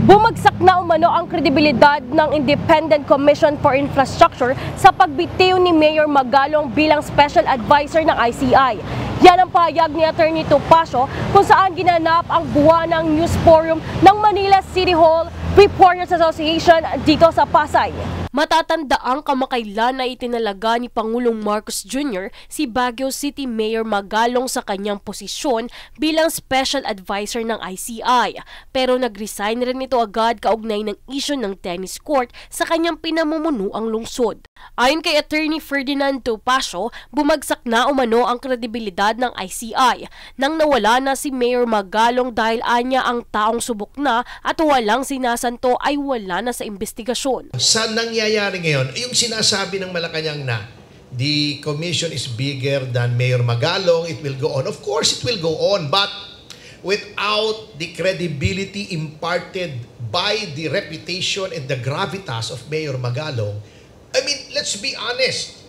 Bumagsak na umano ang kredibilidad ng Independent Commission for Infrastructure sa pagbitiw ni Mayor Magalong bilang Special Advisor ng ICI. Yan ang pahayag ni Attorney Topacio kung saan ginanap ang buwanang news forum ng Manila City Hall Reporters Association dito sa Pasay. Matatandaang kamakailan na itinalaga ni Pangulong Marcos Jr. si Baguio City Mayor Magalong sa kanyang posisyon bilang Special Advisor ng ICI. Pero nag-resign rin ito agad kaugnay ng issue ng tennis court sa kanyang pinamumunuang lungsod. Ayon kay Attorney Ferdinand Topacio, bumagsak na umano ang kredibilidad ng ICI nang nawala na si Mayor Magalong dahil anya ang taong subok na at walang sinasanto ay wala na sa investigasyon. Sa nangyayari ngayon, yung sinasabi ng Malacanang na the commission is bigger than Mayor Magalong, it will go on. Of course, it will go on, but without the credibility imparted by the reputation and the gravitas of Mayor Magalong, I mean, let's be honest,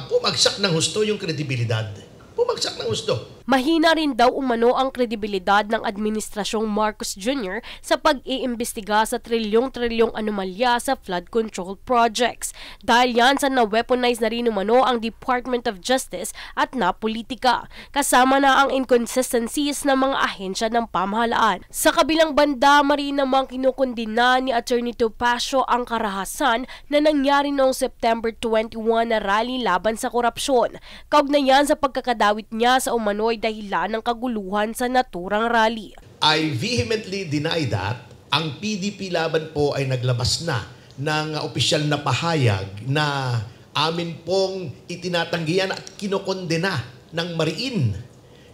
pumagsak ng husto yung kredibilidad. Pumagsak ng husto. Mahina rin daw umano ang kredibilidad ng Administrasyong Marcos Jr. sa pag-iimbestiga sa trilyong-trilyong anomalya sa flood control projects. Dahil yan sa na-weaponize na rin umano ang Department of Justice at napolitika, kasama na ang inconsistencies ng mga ahensya ng pamahalaan. Sa kabilang banda, marin namang kinukundina ni Attorney Topacio ang karahasan na nangyari noong September 21 na rally laban sa korupsyon. Kaugnayan sa pagkakadawit niya sa umano'y dahilan ng kaguluhan sa naturang rally. I vehemently deny that. Ang PDP laban po ay naglabas na ng opisyal na pahayag na amin pong itinatanggihan at kinokondena ng mariin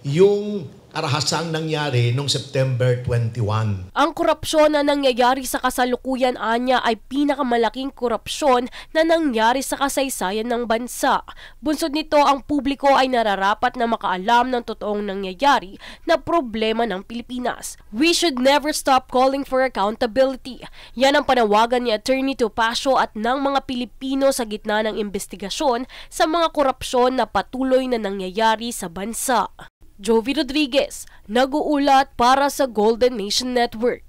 yung karahasang nangyari noong September 21. Ang korupsyon na nangyayari sa kasalukuyan anya ay pinakamalaking korupsyon na nangyari sa kasaysayan ng bansa. Bunsod nito, ang publiko ay nararapat na makaalam ng totoong nangyayari na problema ng Pilipinas. We should never stop calling for accountability. Yan ang panawagan ni Attorney Topacio at ng mga Pilipino sa gitna ng investigasyon sa mga korupsyon na patuloy na nangyayari sa bansa. Jovi Rodriguez, nag-uulat para sa Golden Nation Network.